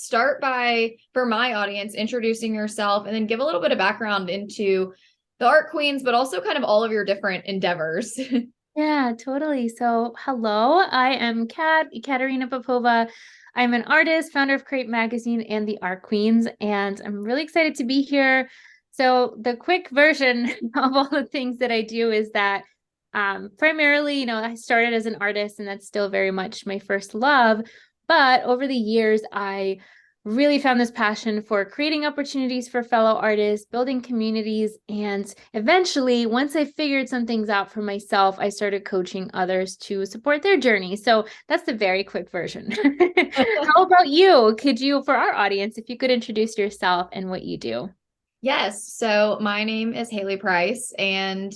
start by, for my audience, introducing yourself and then give a little bit of background into the art queens, but also kind of all of your different endeavors. Yeah, totally. So, hello, I am Ekaterina Popova. I'm an artist, founder of Create Magazine and the Art Queens, and I'm really excited to be here. So, the quick version of all the things that I do is that primarily, I started as an artist, and that's still very much my first love. But over the years, I really found this passion for creating opportunities for fellow artists, building communities, and eventually, once I figured some things out for myself, I started coaching others to support their journey. So that's the very quick version. How about you? Could you, for our audience, if you could introduce yourself and what you do? Yes. So my name is Hayley Price, and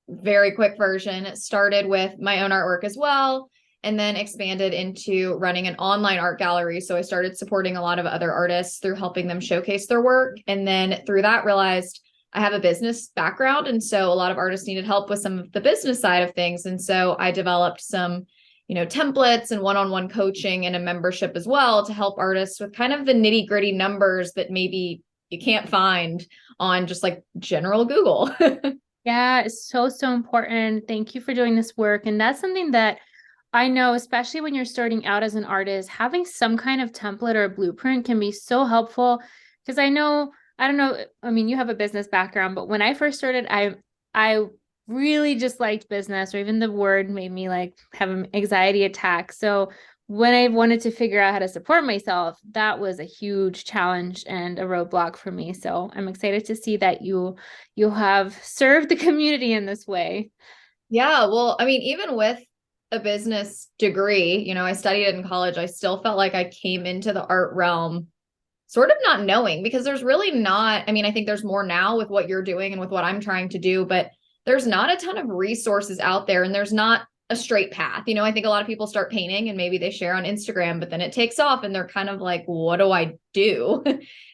very quick version, started with my own artwork as well, and then expanded into running an online art gallery. So I started supporting a lot of other artists through helping them showcase their work. And then through that, realized I have a business background. And so a lot of artists needed help with some of the business side of things. And so I developed some templates and one-on-one coaching and a membership as well to help artists with kind of the nitty-gritty numbers that maybe you can't find on just like general Google. Yeah, it's so, so important. Thank you for doing this work. And that's something that I know, especially when you're starting out as an artist, having some kind of template or blueprint can be so helpful. Because I don't know, I mean, you have a business background, but when I first started, I really just liked business, or even the word made me like have an anxiety attack. So when I wanted to figure out how to support myself, that was a huge challenge and a roadblock for me. So I'm excited to see that you have served the community in this way. Yeah, well, I mean, even with a business degree, I studied it in college, I still felt like I came into the art realm sort of not knowing because there's really not, I mean, I think there's more now with what you're doing and with what I'm trying to do, but there's not a ton of resources out there and there's not a straight path. I think a lot of people start painting and maybe they share on Instagram, but then it takes off and they're kind of like, what do I do?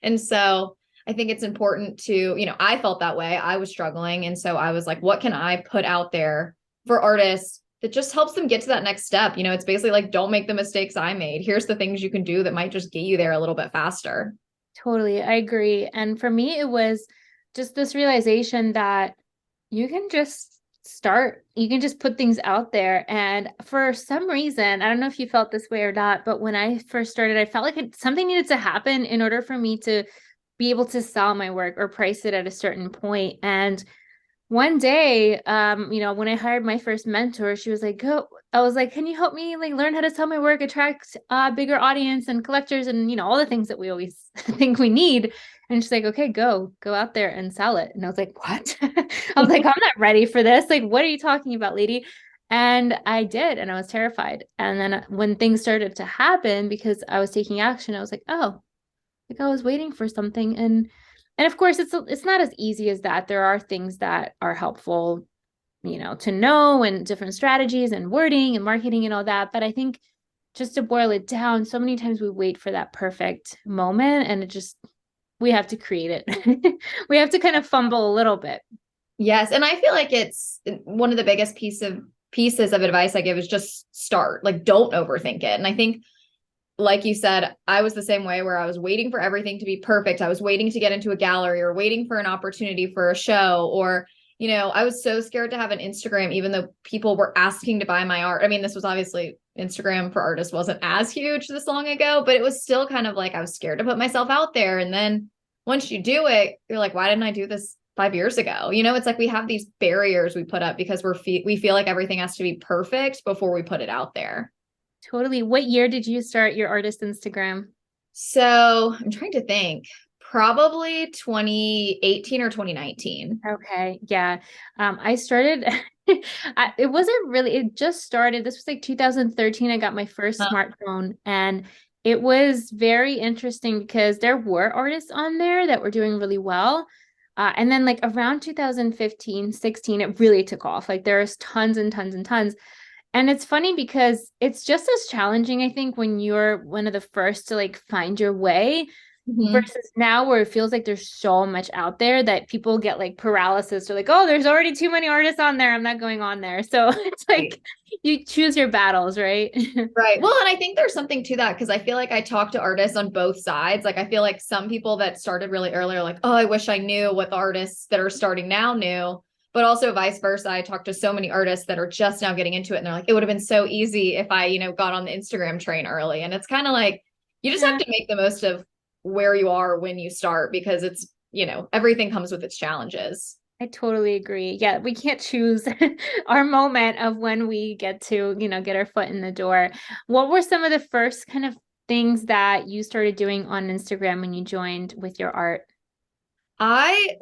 And so I think it's important to, I felt that way. I was struggling. And so I was like, what can I put out there for artists that just helps them get to that next step? It's basically like, don't make the mistakes I made. Here's the things you can do that might just get you there a little bit faster. Totally, I agree. And for me, it was just this realization that you can just start, you can just put things out there. And for some reason, I don't know if you felt this way or not, but when I first started, I felt like something needed to happen in order for me to be able to sell my work or price it at a certain point. And one day, when I hired my first mentor, she was like, go, I was like, can you help me like learn how to sell my work, attract a bigger audience and collectors and, all the things that we always think we need. And she's like, okay, go out there and sell it. And I was like, what? I was like, I'm not ready for this. Like, what are you talking about, lady? And I did, and I was terrified. And then when things started to happen, because I was taking action, I was like, oh, like I was waiting for something. And of course, it's not as easy as that. There are things that are helpful, to know, and different strategies and wording and marketing and all that. But I think just to boil it down, so many times we wait for that perfect moment, and we have to create it. We have to kind of fumble a little bit. Yes. And I feel like it's one of the biggest pieces of advice I give is just start, like, don't overthink it. And I think, like you said, I was the same way where I was waiting for everything to be perfect. I was waiting to get into a gallery or waiting for an opportunity for a show, or, I was so scared to have an Instagram, even though people were asking to buy my art. I mean, this was obviously Instagram for artists wasn't as huge this long ago, but it was still kind of like I was scared to put myself out there. And then once you do it, you're like, why didn't I do this 5 years ago? It's like we have these barriers we put up because we feel like everything has to be perfect before we put it out there. Totally. What year did you start your artist Instagram? So I'm trying to think, probably 2018 or 2019. Okay. Yeah. I started, it just started. This was like 2013. I got my first smartphone, and it was very interesting because there were artists on there that were doing really well. And then like around 2015, 16, it really took off. Like there's tons and tons and tons. And it's funny because it's just as challenging, I think, when you're one of the first to like find your way. Mhm. versus now where it feels like there's so much out there that people get like paralysis or like, oh, there's already too many artists on there. I'm not going on there. So it's Right. like you choose your battles, right? Right. Well, and I think there's something to that because I feel like I talk to artists on both sides. Like I feel like some people that started really early are like, oh, I wish I knew what the artists that are starting now knew. But also vice versa. I talk to so many artists that are just now getting into it and they're like, it would have been so easy if I, got on the Instagram train early. And it's kind of like you just have Yeah. to make the most of where you are when you start because everything comes with its challenges. I totally agree. Yeah, we can't choose our moment of when we get to, get our foot in the door. What were some of the first kind of things that you started doing on Instagram when you joined with your art? I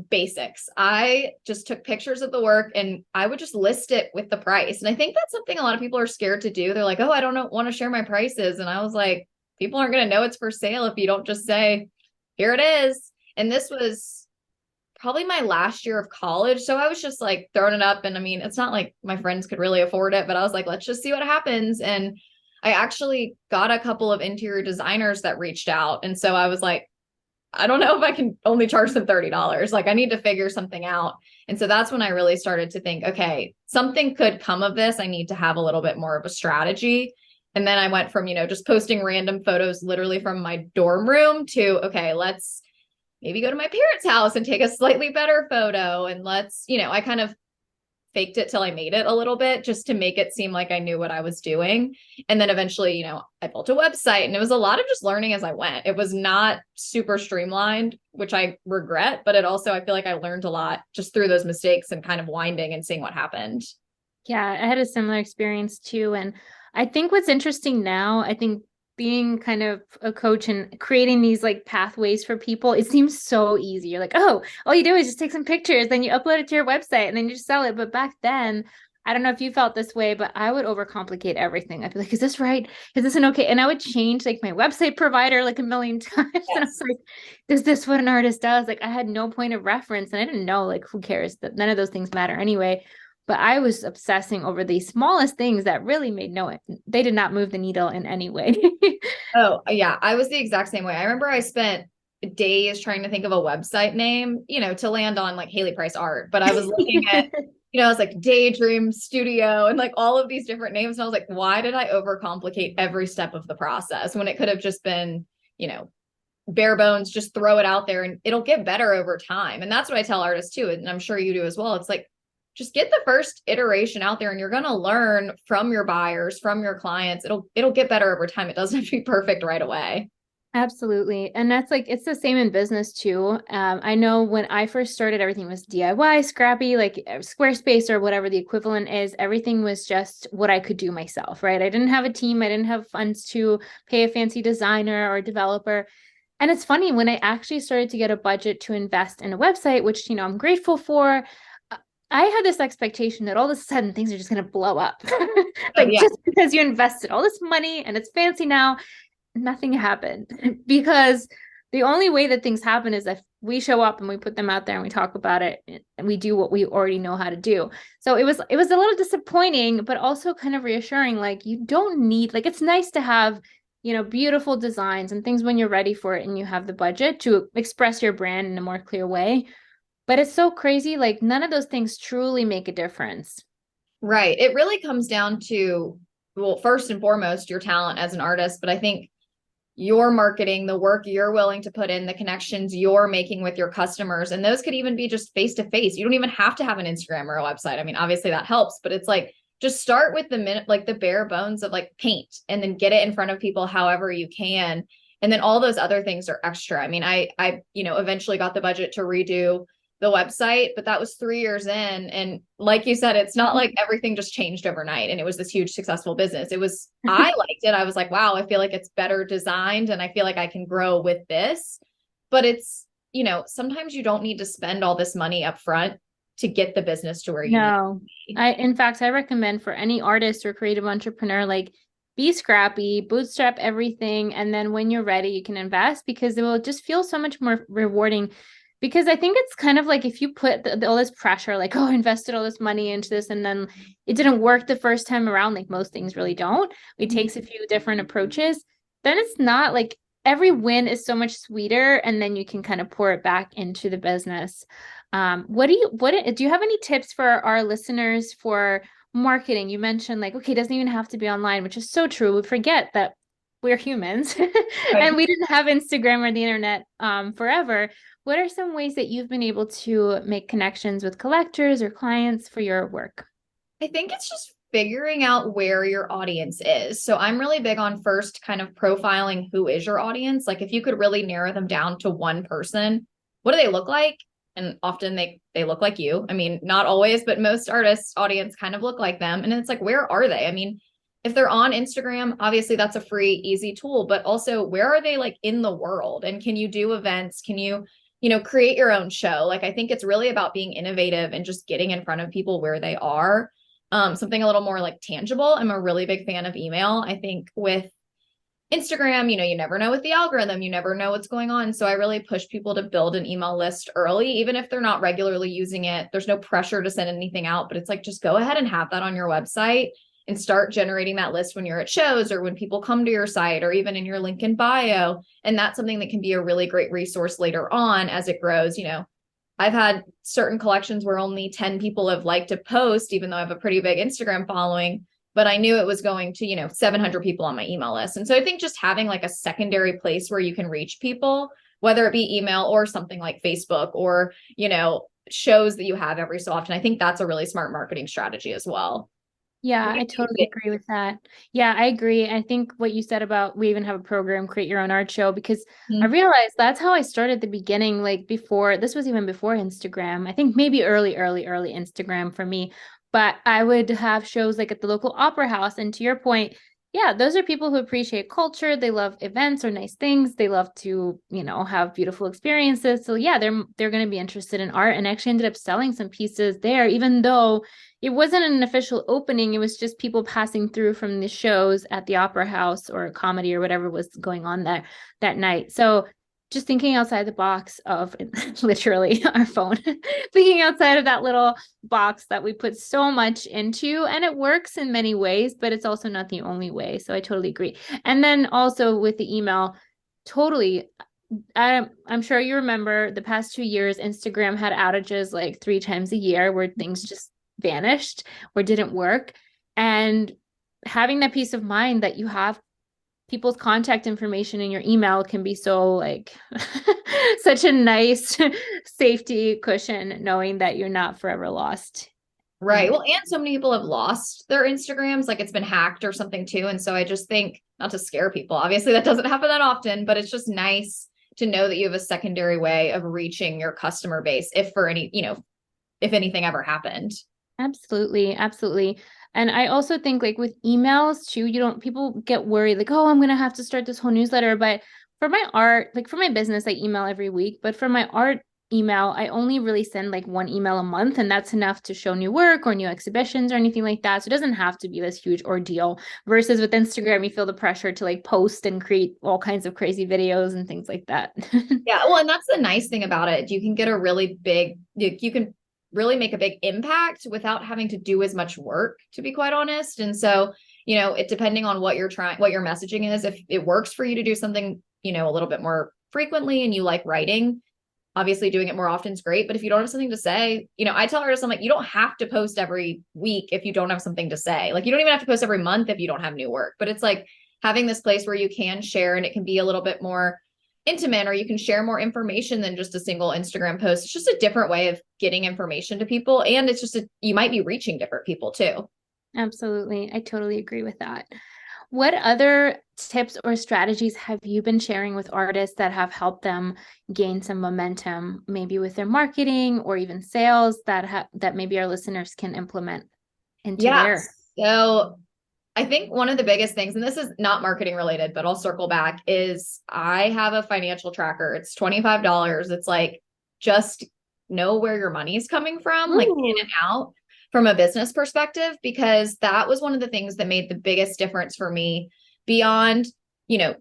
basics. I just took pictures of the work and I would just list it with the price. And I think that's something a lot of people are scared to do. They're like, "Oh, I don't know, want to share my prices." And I was like, people aren't going to know it's for sale if you don't just say, "Here it is." And this was probably my last year of college, so I was just like throwing it up and I mean, it's not like my friends could really afford it, but I was like, "Let's just see what happens." And I actually got a couple of interior designers that reached out. And so I was like, I don't know if I can only charge them $30. Like I need to figure something out. And so that's when I really started to think, okay, something could come of this. I need to have a little bit more of a strategy. And then I went from, just posting random photos literally from my dorm room to, okay, let's maybe go to my parents' house and take a slightly better photo. And I kind of faked it till I made it a little bit just to make it seem like I knew what I was doing. And then eventually, I built a website and it was a lot of just learning as I went. It was not super streamlined, which I regret, but it also, I feel like I learned a lot just through those mistakes and kind of winding and seeing what happened. Yeah, I had a similar experience too. And I think what's interesting now, I think being kind of a coach and creating these like pathways for people, it seems so easy. You're like, oh, all you do is just take some pictures, then you upload it to your website and then you just sell it. But back then, I don't know if you felt this way, but I would overcomplicate everything. I'd be like, is this right? Is this an okay? And I would change like my website provider like a million times. And I was Yes. like, is this what an artist does? Like I had no point of reference and I didn't know, like, who cares? That none of those things matter anyway. But I was obsessing over the smallest things that really made they did not move the needle in any way. Oh, yeah. I was the exact same way. I remember I spent days trying to think of a website name, to land on like Hayley Price Art. But I was looking at, I was like Daydream Studio and like all of these different names. And I was like, why did I overcomplicate every step of the process when it could have just been, bare bones, just throw it out there and it'll get better over time. And that's what I tell artists too. And I'm sure you do as well. It's like, just get the first iteration out there and you're going to learn from your buyers, from your clients. It'll get better over time. It doesn't have to be perfect right away. Absolutely. And that's like, it's the same in business too. I know when I first started, everything was DIY, scrappy, like Squarespace or whatever the equivalent is. Everything was just what I could do myself, right? I didn't have a team. I didn't have funds to pay a fancy designer or developer. And it's funny when I actually started to get a budget to invest in a website, which, I'm grateful for. I had this expectation that all of a sudden things are just going to blow up. Oh Like yeah. just because you invested all this money and it's fancy now, nothing happened. Because the only way that things happen is if we show up and we put them out there and we talk about it and we do what we already know how to do. So it was a little disappointing, but also kind of reassuring. Like you don't need, like, it's nice to have, beautiful designs and things when you're ready for it and you have the budget to express your brand in a more clear way. But it's so crazy. Like none of those things truly make a difference. Right. It really comes down to, well, first and foremost, your talent as an artist. But I think your marketing, the work you're willing to put in, the connections you're making with your customers. And those could even be just face to face. You don't even have to have an Instagram or a website. I mean, obviously that helps, but it's like just start with the minute, like the bare bones of like paint and then get it in front of people however you can. And then all those other things are extra. I mean, I eventually got the budget to redo the website, but that was 3 years in. And like you said, it's not like everything just changed overnight and it was this huge successful business. I liked it. I was like, wow, I feel like it's better designed and I feel like I can grow with this. But it's, sometimes you don't need to spend all this money up front to get the business to where you need No, to be. in fact, I recommend for any artist or creative entrepreneur, like be scrappy, bootstrap everything. And then when you're ready, you can invest because it will just feel so much more rewarding. Because I think it's kind of like if you put all this pressure, like, oh, I invested all this money into this and then it didn't work the first time around, like most things really don't. It takes a few different approaches. Then it's not like every win is so much sweeter, and then you can kind of pour it back into the business. Do you have any tips for our listeners for marketing? You mentioned like, okay, it doesn't even have to be online, which is so true. We forget that we're humans and Right. we didn't have Instagram or the internet forever. What are some ways that you've been able to make connections with collectors or clients for your work? I think it's just figuring out where your audience is. So I'm really big on first kind of profiling who is your audience. Like if you could really narrow them down to one person, what do they look like? And often they look like you. I mean, not always, but most artists' audience kind of look like them. And it's like, where are they? I mean, if they're on Instagram, obviously that's a free, easy tool, but also where are they like in the world? And can you do events? Can you create your own show? Like I think it's really about being innovative and just getting in front of people where they are, something a little more like tangible. I'm a really big fan of email. I think with Instagram, you never know with the algorithm, you never know what's going on. So I really push people to build an email list early, even if they're not regularly using it. There's no pressure to send anything out, but it's like, just go ahead and have that on your website and start generating that list when you're at shows or when people come to your site or even in your link in bio. And that's something that can be a really great resource later on as it grows. I've had certain collections where only 10 people have liked a post, even though I have a pretty big Instagram following, but I knew it was going to 700 people on my email list. And so I think just having like a secondary place where you can reach people, whether it be email or something like Facebook or shows that you have every so often, I think that's a really smart marketing strategy as well. Yeah, What do I you totally think? agree with that. Yeah, I agree. I think what you said about we even have a program, Create Your Own Art Show, because I Mhm. realized that's how I started at the beginning, like before, this was even before Instagram. I think maybe early Instagram for me. But I would have shows like at the local opera house. And to your point, yeah, those are people who appreciate culture. They love events or nice things. They love to, have beautiful experiences. So yeah, they're going to be interested in art, and actually ended up selling some pieces there, even though it wasn't an official opening. It was just people passing through from the shows at the opera house or comedy or whatever was going on there that night. So just thinking outside the box of literally our phone, thinking outside of that little box that we put so much into, and it works in many ways, but it's also not the only way. So I totally agree. And then also with the email, totally. I'm sure you remember the past 2 years, Instagram had outages like 3 times a year where things just vanished or didn't work. And having that peace of mind that you have people's contact information in your email can be so like such a nice safety cushion, knowing that you're not forever lost in Right. the. Well, and so many people have lost their Instagrams, like it's been hacked or something too. And so I just think, not to scare people, obviously that doesn't happen that often, but it's just nice to know that you have a secondary way of reaching your customer base if for if anything ever happened. Absolutely, absolutely. And I also think like with emails too, you don't people get worried like, oh, I'm gonna have to start this whole newsletter. But for my art, like for my business, I email every week. But for my art email, I only really send like one email a month, and that's enough to show new work or new exhibitions or anything like that. So it doesn't have to be this huge ordeal. Versus with Instagram, you feel the pressure to like post and create all kinds of crazy videos and things like that. Yeah. Well, and that's the nice thing about it. You can get a really big, you can really make a big impact without having to do as much work, to be quite honest. And so, it depending on what your messaging is, if it works for you to do something a little bit more frequently and you like writing, obviously doing it more often is great. But if you don't have something to say, I tell artists, I'm like, you don't have to post every week if you don't have something to say. Like, you don't even have to post every month if you don't have new work. But it's like having this place where you can share and it can be a little bit more intimate, or you can share more information than just a single Instagram post. It's just a different way of getting information to people. And it's just, you might be reaching different people too. Absolutely. I totally agree with that. What other tips or strategies have you been sharing with artists that have helped them gain some momentum, maybe with their marketing or even sales that maybe our listeners can implement into Yeah. their. So I think one of the biggest things, and this is not marketing related, but I'll circle back, is I have a financial tracker. It's $25. It's like, just know where your money is coming from, like in Ooh. and out from a business perspective, because that was one of the things that made the biggest difference for me beyond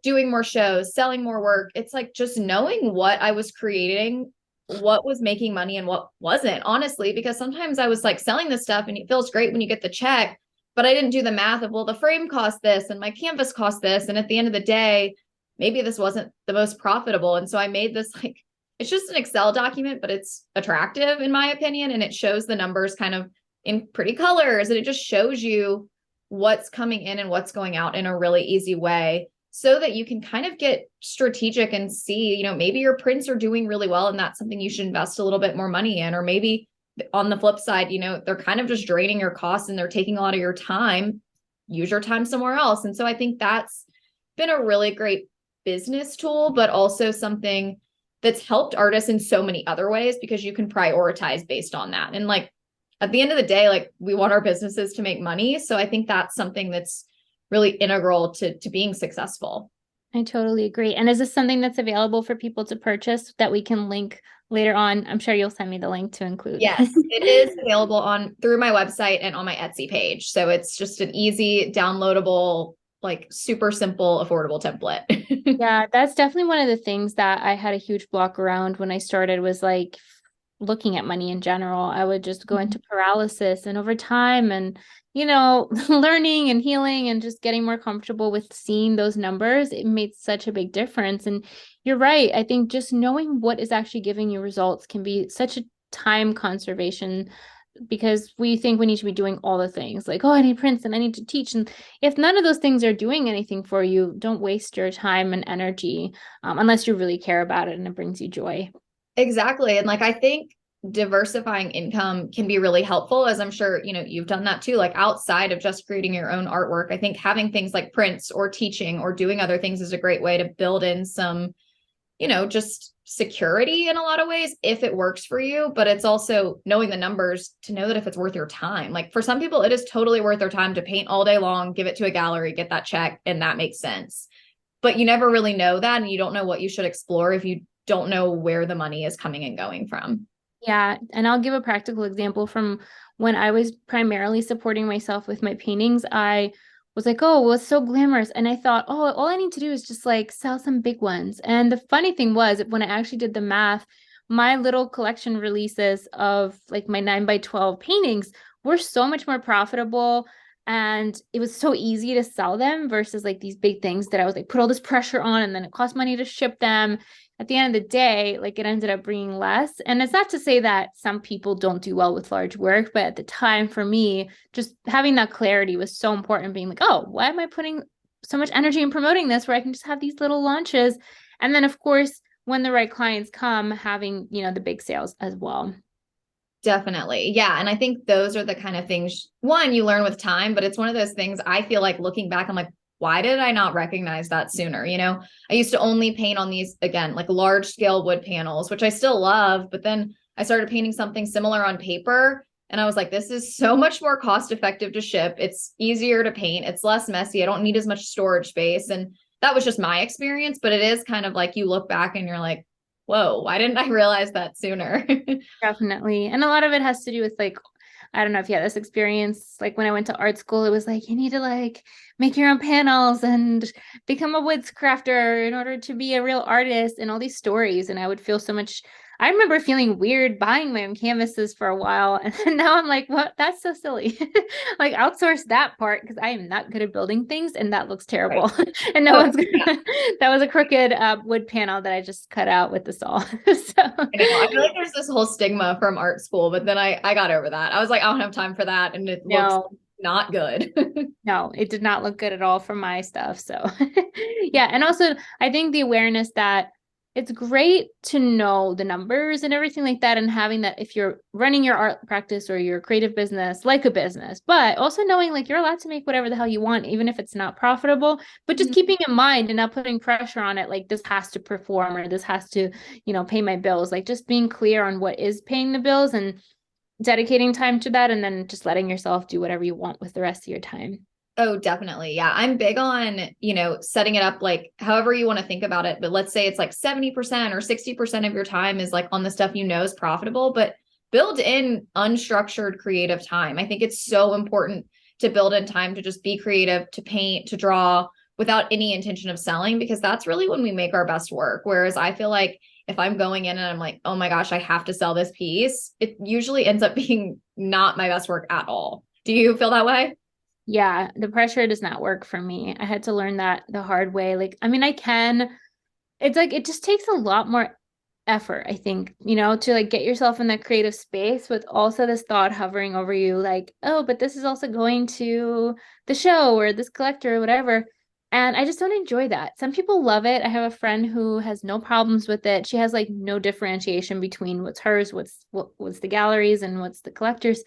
doing more shows, selling more work. It's like just knowing what I was creating, what was making money and what wasn't, honestly, because sometimes I was like selling this stuff and it feels great when you get the check, but I didn't do the math of, well, the frame cost this and my canvas cost this. And at the end of the day, maybe this wasn't the most profitable. And so I made this like, it's just an Excel document, but it's attractive in my opinion. And it shows the numbers kind of in pretty colors. And it just shows you what's coming in and what's going out in a really easy way so that you can kind of get strategic and see, maybe your prints are doing really well and that's something you should invest a little bit more money in. Or maybe on the flip side, they're kind of just draining your costs and they're taking a lot of your time. Use your time somewhere else. And so I think that's been a really great business tool, but also something that's helped artists in so many other ways because you can prioritize based on that. And like at the end of the day, like we want our businesses to make money. So I think that's something that's really integral to being successful. I totally agree. And is this something that's available for people to purchase that we can link later on? I'm sure you'll send me the link to include. Yes, it is available through my website and on my Etsy page. So it's just an easy, downloadable, like super simple, affordable template. Yeah, that's definitely one of the things that I had a huge block around when I started was like looking at money in general. I would just go into paralysis, and over time and learning and healing and just getting more comfortable with seeing those numbers, it made such a big difference. And you're right. I think just knowing what is actually giving you results can be such a time conservation because we think we need to be doing all the things like, oh, I need prints and I need to teach. And if none of those things are doing anything for you, don't waste your time and energy unless you really care about it and it brings you joy. Exactly. And like, I think diversifying income can be really helpful, as I'm sure, you've done that too. Like outside of just creating your own artwork, I think having things like prints or teaching or doing other things is a great way to build in some, just security in a lot of ways if it works for you. But it's also knowing the numbers to know that if it's worth your time. Like for some people, it is totally worth their time to paint all day long, give it to a gallery, get that check, and that makes sense. But you never really know that. And you don't know what you should explore if you don't know where the money is coming and going from. Yeah, and I'll give a practical example from when I was primarily supporting myself with my paintings. I was like, oh, well, it's so glamorous. And I thought, oh, all I need to do is just like sell some big ones. And the funny thing was, when I actually did the math, my little collection releases of like my 9 by 12 paintings were so much more profitable. And it was so easy to sell them versus like these big things that I was like, put all this pressure on and then it cost money to ship them. At the end of the day, like it ended up bringing less. And it's not to say that some people don't do well with large work, but at the time for me, just having that clarity was so important, being like, oh, why am I putting so much energy in promoting this where I can just have these little launches? And then, of course, when the right clients come, having, the big sales as well. Definitely. Yeah. And I think those are the kind of things, one, you learn with time, but it's one of those things I feel like looking back, I'm like, why did I not recognize that sooner? I used to only paint on these, again, like large scale wood panels, which I still love. But then I started painting something similar on paper. And I was like, this is so much more cost effective to ship. It's easier to paint. It's less messy. I don't need as much storage space. And that was just my experience. But it is kind of like you look back and you're like, whoa, why didn't I realize that sooner? Definitely. And a lot of it has to do with like, I don't know if you had this experience, like when I went to art school, it was like, you need to like make your own panels and become a woods crafter in order to be a real artist and all these stories. And I would feel so much, I remember feeling weird buying my own canvases for a while. And now I'm like, what? That's so silly. Like outsource that part because I am not good at building things and that looks terrible. Right. And no Oh, one's yeah. gonna, that was a crooked wood panel that I just cut out with the saw. So I know. I feel like there's this whole stigma from art school, but then I got over that. I was like, I don't have time for that. And it looks no. not good. No, it did not look good at all for my stuff. So, yeah. And also, I think the awareness that it's great to know the numbers and everything like that, and having that if you're running your art practice or your creative business like a business, but also knowing like you're allowed to make whatever the hell you want, even if it's not profitable, but just keeping in mind and not putting pressure on it, like this has to perform or this has to, pay my bills, like just being clear on what is paying the bills and dedicating time to that and then just letting yourself do whatever you want with the rest of your time. Oh, definitely. Yeah. I'm big on, setting it up like however you want to think about it. But let's say it's like 70% or 60% of your time is like on the stuff is profitable, but build in unstructured creative time. I think it's so important to build in time to just be creative, to paint, to draw without any intention of selling, because that's really when we make our best work. Whereas I feel like if I'm going in and I'm like, oh my gosh, I have to sell this piece, it usually ends up being not my best work at all. Do you feel that way? Yeah, the pressure does not work for me. I had to learn that the hard way. Like, I mean, I can, it's like it just takes a lot more effort, I think, to like get yourself in that creative space with also this thought hovering over you, like, oh, but this is also going to the show or this collector or whatever. And I just don't enjoy that. Some people love it. I have a friend who has no problems with it. She has like no differentiation between what's hers, what's the galleries and what's the collectors.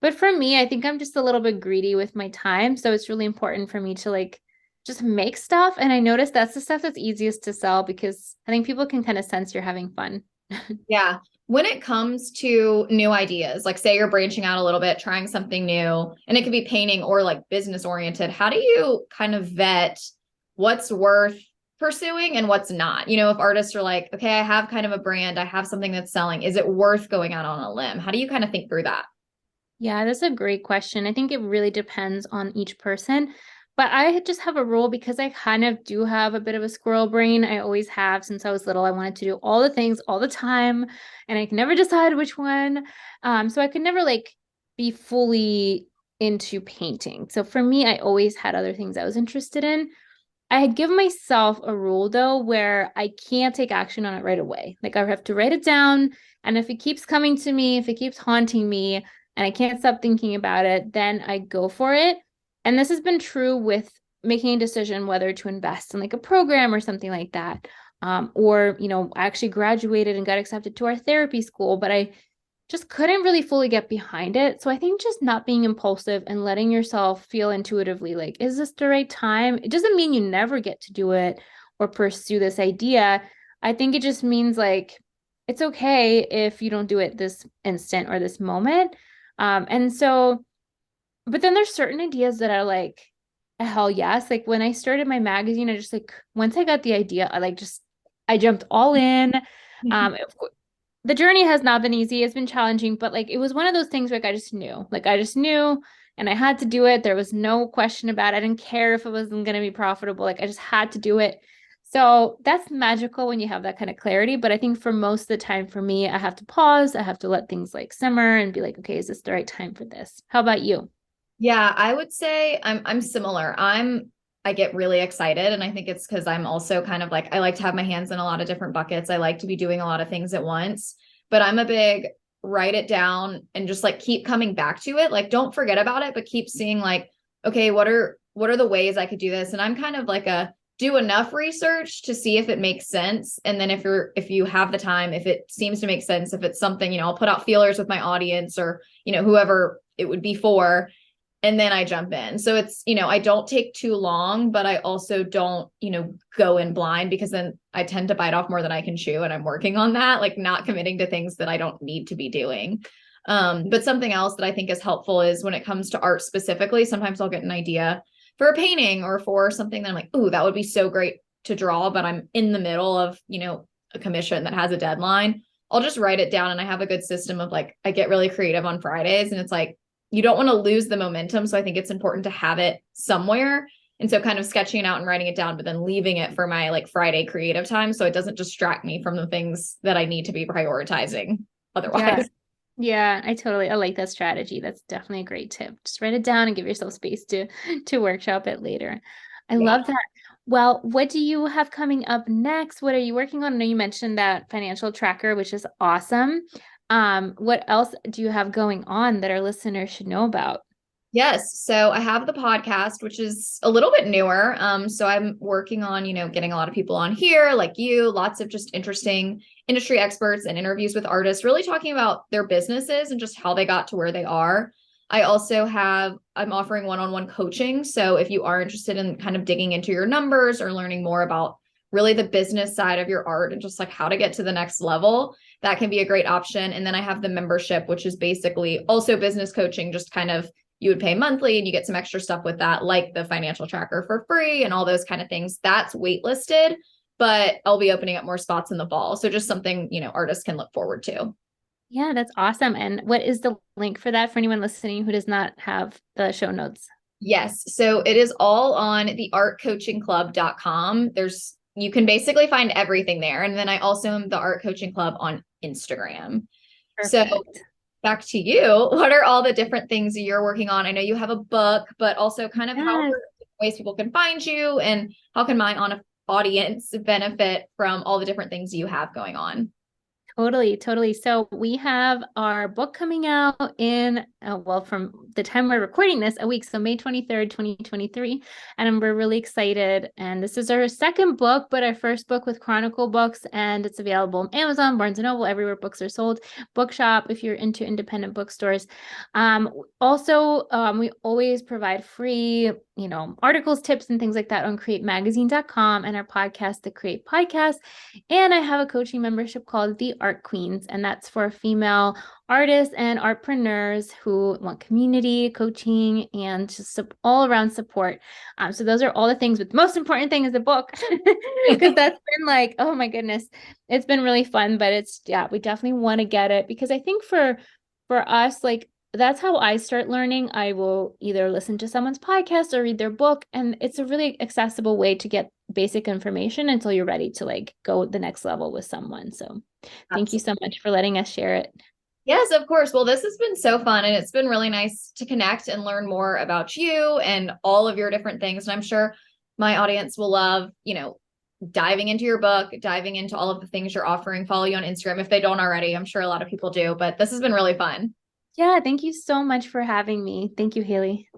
But for me, I think I'm just a little bit greedy with my time. So it's really important for me to like just make stuff. And I noticed that's the stuff that's easiest to sell because I think people can kind of sense you're having fun. Yeah. When it comes to new ideas, like say you're branching out a little bit, trying something new, and it could be painting or like business oriented, how do you kind of vet what's worth pursuing and what's not? If artists are like, okay, I have kind of a brand, I have something that's selling, is it worth going out on a limb? How do you kind of think through that? Yeah, that's a great question. I think it really depends on each person. But I just have a rule because I kind of do have a bit of a squirrel brain. I always have since I was little. I wanted to do all the things all the time, and I can never decide which one. So I could never like be fully into painting. So for me, I always had other things I was interested in. I had given myself a rule though where I can't take action on it right away. Like I have to write it down. And if it keeps coming to me, if it keeps haunting me and I can't stop thinking about it, then I go for it. And this has been true with making a decision whether to invest in like a program or something like that. Or, I actually graduated and got accepted to our therapy school, but I just couldn't really fully get behind it. So I think just not being impulsive and letting yourself feel intuitively like, is this the right time? It doesn't mean you never get to do it or pursue this idea. I think it just means like it's okay if you don't do it this instant or this moment. And so, but then there's certain ideas that are like a hell yes. Like when I started my magazine, I just like once I got the idea, I jumped all in. Of the journey has not been easy. It's been challenging, but like it was one of those things like I just knew. Like I just knew and I had to do it. There was no question about it. I didn't care if it wasn't going to be profitable. Like I just had to do it. So that's magical when you have that kind of clarity. But I think for most of the time for me, I have to pause. I have to let things like simmer and be like, okay, is this the right time for this? How about you? Yeah, I would say I'm similar. I get really excited and I think it's because I'm also kind of like I like to have my hands in a lot of different buckets. I like to be doing a lot of things at once, but I'm a big write it down and just like keep coming back to it. Like don't forget about it, but keep seeing like, okay, what are the ways I could do this? And I'm kind of like a do enough research to see if it makes sense. And then if you have the time, if it seems to make sense, if it's something, I'll put out feelers with my audience or, whoever it would be for and then I jump in. So it's, I don't take too long, but I also don't, go in blind because then I tend to bite off more than I can chew. And I'm working on that, like not committing to things that I don't need to be doing. But something else that I think is helpful is when it comes to art specifically, sometimes I'll get an idea for a painting or for something that I'm like, ooh, that would be so great to draw, but I'm in the middle of, a commission that has a deadline. I'll just write it down and I have a good system of like, I get really creative on Fridays and it's like, you don't want to lose the momentum. So I think it's important to have it somewhere. And so kind of sketching it out and writing it down, but then leaving it for my like Friday creative time. So it doesn't distract me from the things that I need to be prioritizing Yeah. otherwise. Yeah, I like that strategy. That's definitely a great tip. Just write it down and give yourself space to workshop it later. I Yeah. love that. Well, what do you have coming up next? What are you working on? I know you mentioned that financial tracker, which is awesome. What else do you have going on that our listeners should know about? Yes. So I have the podcast, which is a little bit newer. So I'm working on, getting a lot of people on here like you, lots of just interesting industry experts and interviews with artists, really talking about their businesses and just how they got to where they are. I'm offering one-on-one coaching. So if you are interested in kind of digging into your numbers or learning more about really the business side of your art and just like how to get to the next level, that can be a great option. And then I have the membership, which is basically also business coaching, just kind of you would pay monthly and you get some extra stuff with that, like the financial tracker for free and all those kind of things. That's waitlisted, but I'll be opening up more spots in the fall. So just something, artists can look forward to. Yeah, that's awesome. And what is the link for that for anyone listening who does not have the show notes? Yes. So it is all on the artcoachingclub.com. You can basically find everything there. And then I also am the Art Coaching Club on Instagram. So Perfect. back to you. What are all the different things you're working on? I know you have a book, but also kind of how Yes. ways people can find you and how can my audience benefit from all the different things you have going on? Totally, totally. So we have our book coming out in, well, from the time we're recording this, a week. So May 23rd, 2023. And we're really excited. And this is our second book, but our first book with Chronicle Books. And it's available on Amazon, Barnes& and Noble, everywhere books are sold. Bookshop, if you're into independent bookstores. We always provide free, articles, tips, and things like that on createmagazine.com and our podcast, The Create Podcast. And I have a coaching membership called The Art Queens, and that's for female artists and artpreneurs who want community, coaching, and just all around support. So those are all the things, but the most important thing is the book, because that's been like, oh my goodness, it's been really fun, but we definitely want to get it because I think for us, like, that's how I start learning. I will either listen to someone's podcast or read their book, and it's a really accessible way to get basic information until you're ready to like go the next level with someone. So thank you Absolutely. so much for letting us share it. Yes, of course. Well, this has been so fun and it's been really nice to connect and learn more about you and all of your different things. And I'm sure my audience will love, diving into your book, diving into all of the things you're offering, follow you on Instagram if they don't already. I'm sure a lot of people do, but this has been really fun. Yeah, thank you so much for having me. Thank you, Hayley.